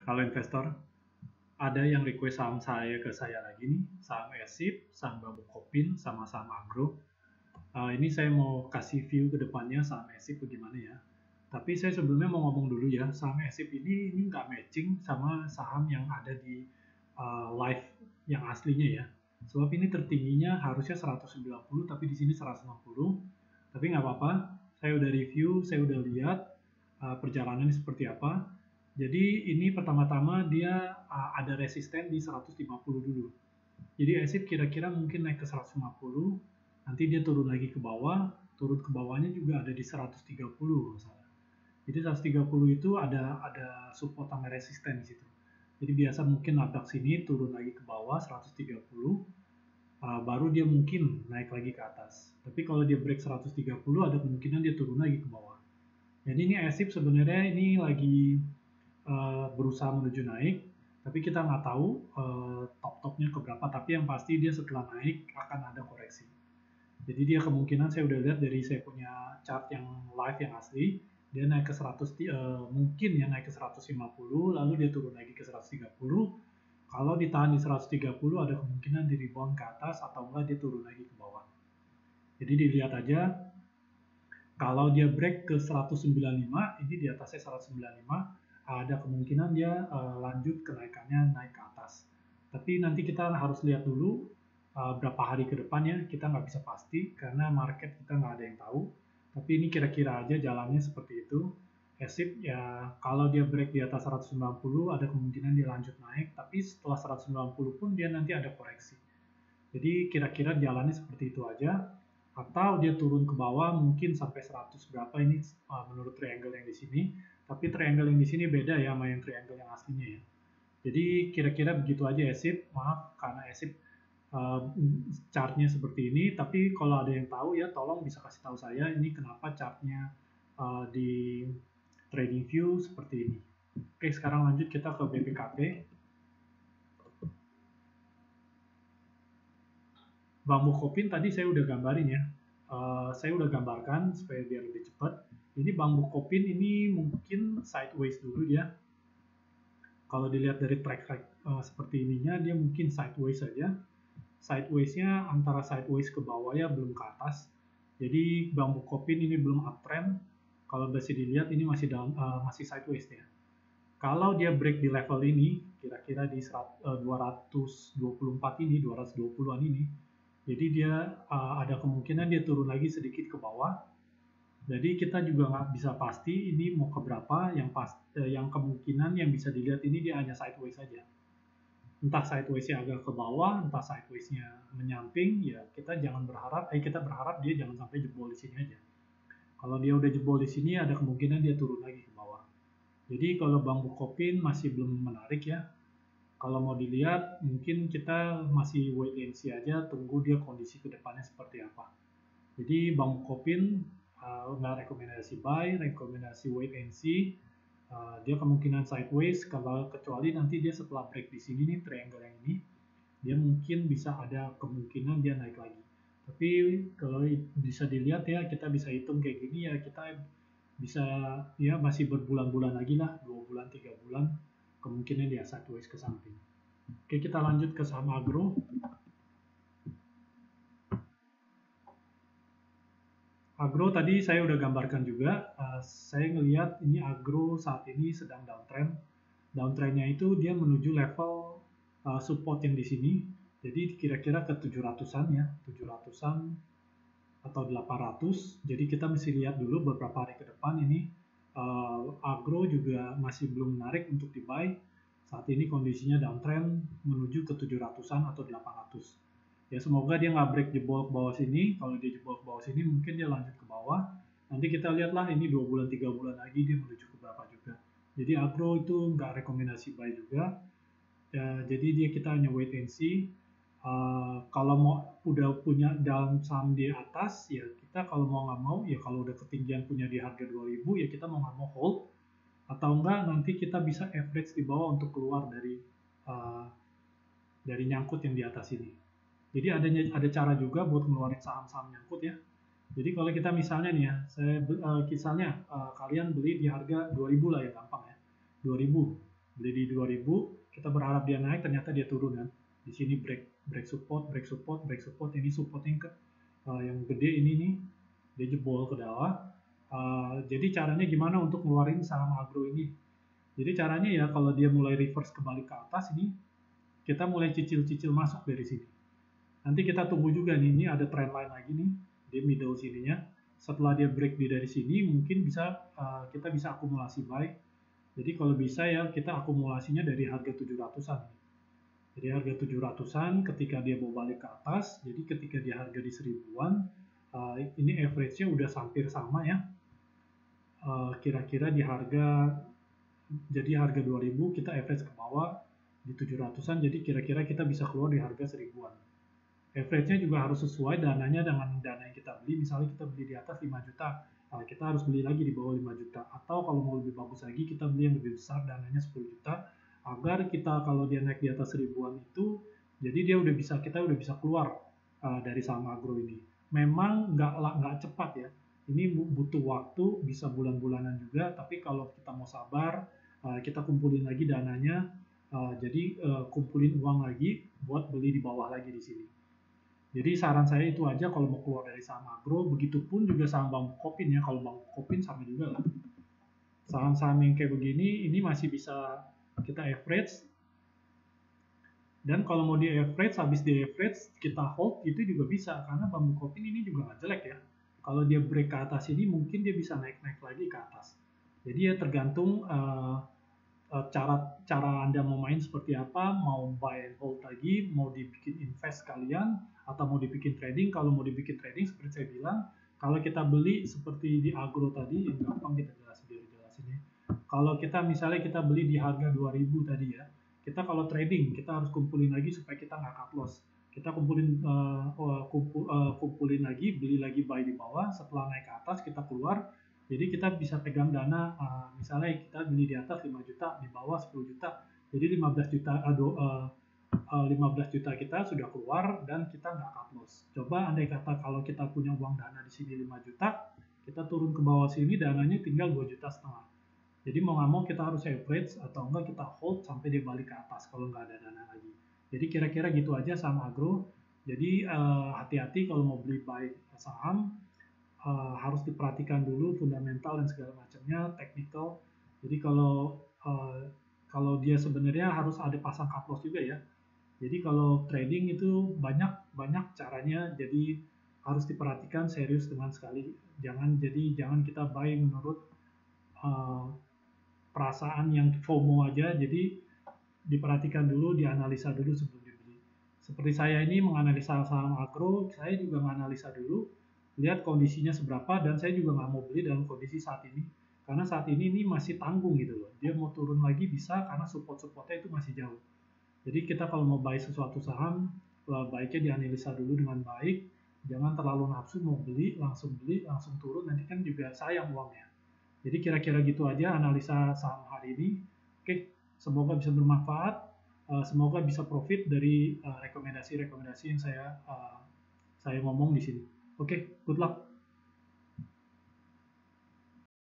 Kalau investor, ada yang request saham saya ke saya lagi nih, saham ESIP, saham Bambu Kopin, sama saham Agro. Ini saya mau kasih view ke depannya saham ESIP bagaimana ya. Tapi saya sebelumnya mau ngomong dulu ya, saham ESIP ini nggak matching sama saham yang ada di live yang aslinya ya. Sebab ini tertingginya harusnya 190, tapi di sini 160. Tapi nggak apa-apa, saya udah review, saya udah lihat perjalanannya seperti apa. Jadi ini pertama-tama dia ada resisten di 150 dulu. Jadi ESIP kira-kira mungkin naik ke 150, nanti dia turun lagi ke bawah, turun ke bawahnya juga ada di 130 misalnya. Jadi 130 itu ada support sama resisten di situ. Jadi biasa mungkin nabrak sini turun lagi ke bawah 130, baru dia mungkin naik lagi ke atas. Tapi kalau dia break 130 ada kemungkinan dia turun lagi ke bawah. Jadi ini ESIP sebenarnya ini lagi berusaha menuju naik, tapi kita nggak tahu top-topnya ke berapa, tapi yang pasti dia setelah naik akan ada koreksi. Jadi dia kemungkinan saya udah lihat dari saya punya chart yang live yang asli, dia naik ke 100, mungkin ya naik ke 150, lalu dia turun lagi ke 130. Kalau ditahan di 130 ada kemungkinan di rebound ke atas atau enggak dia turun lagi ke bawah. Jadi dilihat aja, kalau dia break ke 195, ini di atasnya 195, ada kemungkinan dia lanjut kenaikannya naik ke atas. Tapi nanti kita harus lihat dulu berapa hari ke depannya, kita nggak bisa pasti karena market kita nggak ada yang tahu. Tapi ini kira-kira aja jalannya seperti itu. ESIP ya kalau dia break di atas 190 ada kemungkinan dia lanjut naik, tapi setelah 190 pun dia nanti ada koreksi. Jadi kira-kira jalannya seperti itu aja. Atau dia turun ke bawah mungkin sampai 100 berapa ini menurut triangle yang di sini. Tapi triangle yang di sini beda ya sama yang triangle yang aslinya ya. Jadi kira-kira begitu aja ESIP. Maaf karena ESIP chartnya seperti ini. Tapi kalau ada yang tahu ya tolong bisa kasih tahu saya ini kenapa chartnya di trading view seperti ini. Oke, sekarang lanjut kita ke BPKP. Bambu Kopin tadi saya udah gambarin ya. Saya udah gambarkan supaya biar lebih cepat. Ini bambu Kopin ini mungkin sideways dulu dia. Kalau dilihat dari track seperti ininya, dia mungkin sideways saja. Sidewaysnya antara sideways ke bawah ya, belum ke atas. Jadi bambu Kopin ini belum uptrend. Kalau bisa dilihat ini masih masih sideways ya. Kalau dia break di level ini, kira-kira di 224 ini, 220-an ini, jadi dia ada kemungkinan dia turun lagi sedikit ke bawah. Jadi kita juga nggak bisa pasti ini mau ke berapa. Yang kemungkinan yang bisa dilihat ini dia hanya sideways saja. Entah sidewaysnya agak ke bawah, entah sidewaysnya menyamping. Ya kita jangan berharap. Kita berharap dia jangan sampai jebol di sini aja. Kalau dia udah jebol di sini, ada kemungkinan dia turun lagi ke bawah. Jadi kalau Bambu Kopin masih belum menarik ya. Kalau mau dilihat, mungkin kita masih wait and see aja, tunggu dia kondisi kedepannya seperti apa. Jadi Bang Kopin nggak rekomendasi buy, rekomendasi wait and see. Dia kemungkinan sideways, kalau kecuali nanti dia setelah break di sini nih, triangle yang ini, dia mungkin bisa ada kemungkinan dia naik lagi. Tapi kalau bisa dilihat ya, kita bisa hitung kayak gini ya, kita bisa ya masih berbulan-bulan lagi lah, 2 bulan, 3 bulan, kemungkinan dia sideways ke samping. Oke, kita lanjut ke saham agro. Agro tadi saya udah gambarkan juga. Saya ngelihat ini agro saat ini sedang downtrend. Downtrendnya itu dia menuju level support yang di sini. Jadi kira-kira ke 700-an ya, 700-an atau 800. Jadi kita mesti lihat dulu beberapa hari ke depan ini agro juga masih belum menarik untuk di buy. Saat ini kondisinya downtrend menuju ke 700-an atau 800. Ya semoga dia nggak break jebol ke bawah sini. Kalau dia jebol ke bawah sini mungkin dia lanjut ke bawah. Nanti kita lihatlah ini 2 bulan 3 bulan lagi dia menuju ke berapa juga. Jadi agro itu nggak rekomendasi buy juga. Ya, jadi dia kita hanya wait and see. Kalau mau udah punya dalam saham di atas ya kita kalau mau nggak mau ya kalau udah ketinggian punya di harga 2000 ya kita mau nggak mau hold atau enggak nanti kita bisa average di bawah untuk keluar dari nyangkut yang di atas ini. Jadi ada cara juga buat ngeluarin saham-saham nyangkut ya. Jadi kalau kita misalnya nih ya, misalnya kalian beli di harga 2000 lah ya gampang ya. 2000. beli di 2000, kita berharap dia naik, ternyata dia turun kan. Di sini break support, break support, break support. Ini support yang gede ini nih, dia jebol ke bawah. Jadi caranya gimana untuk ngeluarin saham agro ini? Jadi caranya ya kalau dia mulai reverse kembali ke atas ini, kita mulai cicil-cicil masuk dari sini. Nanti kita tunggu juga nih, ini ada trend line lagi nih, di middle sininya. Setelah dia break dari sini, mungkin kita bisa akumulasi buy. Jadi kalau bisa ya kita akumulasinya dari harga 700-an. Jadi harga 700-an ketika dia mau balik ke atas, jadi ketika dia harga di 1000-an, ini average-nya udah hampir sama ya. Kira-kira di harga, jadi harga 2000 kita average ke bawah di 700-an, jadi kira-kira kita bisa keluar di harga 1000-an. Average-nya juga harus sesuai dananya dengan dana yang kita beli. Misalnya kita beli di atas 5 juta, kita harus beli lagi di bawah 5 juta. Atau kalau mau lebih bagus lagi, kita beli yang lebih besar, dananya 10 juta. Agar kita kalau dia naik di atas 1000-an itu, jadi kita udah bisa keluar dari saham agro ini. Memang nggak cepat ya. Ini butuh waktu, bisa bulan-bulanan juga. Tapi kalau kita mau sabar, kita kumpulin lagi dananya. Jadi kumpulin uang lagi buat beli di bawah lagi di sini. Jadi saran saya itu aja kalau mau keluar dari saham agro, begitupun juga saham Bang Bukopin ya. Kalau Bang Bukopin sama juga lah. Saham-saham yang kayak begini, ini masih bisa kita average. Dan kalau mau di average, habis di average kita hold, itu juga bisa. Karena Bang Bukopin ini juga nggak jelek ya. Kalau dia break ke atas ini, mungkin dia bisa naik-naik lagi ke atas. Jadi ya tergantung cara Anda mau main seperti apa, mau buy and hold lagi, mau dibikin invest kalian, atau mau dibikin trading. Kalau mau dibikin trading, seperti saya bilang, kalau kita beli seperti di agro tadi, yang gampang kita jelasinnya. Kalau misalnya kita beli di harga 2000 tadi ya, kita kalau trading, kita harus kumpulin lagi supaya kita nggak cut loss. Kita kumpulin lagi, beli lagi buy di bawah, setelah naik ke atas kita keluar. Jadi kita bisa pegang dana, misalnya kita beli di atas 5 juta, di bawah 10 juta. Jadi 15 juta kita sudah keluar dan kita nggak cut loss. Coba andai kata kalau kita punya uang dana di sini 5 juta, kita turun ke bawah sini dananya tinggal 2,5 juta. Jadi mau nggak mau kita harus average atau enggak kita hold sampai dia balik ke atas kalau nggak ada dana lagi. Jadi kira-kira gitu aja saham agro. Jadi hati-hati kalau mau beli buy saham, harus diperhatikan dulu fundamental dan segala macamnya, technical. Jadi kalau dia sebenarnya harus ada pasang cut loss juga ya. Jadi kalau trading itu banyak caranya, jadi harus diperhatikan serius dengan sekali. Jangan kita buy menurut perasaan yang FOMO aja. Jadi diperhatikan dulu, dianalisa dulu sebelum dibeli. Seperti saya ini menganalisa saham agro, saya juga menganalisa dulu, lihat kondisinya seberapa, dan saya juga nggak mau beli dalam kondisi saat ini. Karena saat ini masih tanggung gitu loh. Dia mau turun lagi bisa karena support-supportnya itu masih jauh. Jadi kita kalau mau buy sesuatu saham, baiknya dianalisa dulu dengan baik. Jangan terlalu nafsu mau beli, langsung turun, nanti kan juga sayang uangnya. Jadi kira-kira gitu aja analisa saham hari ini. Oke, semoga bisa bermanfaat. Semoga bisa profit dari rekomendasi-rekomendasi yang saya ngomong di sini. Oke, good luck.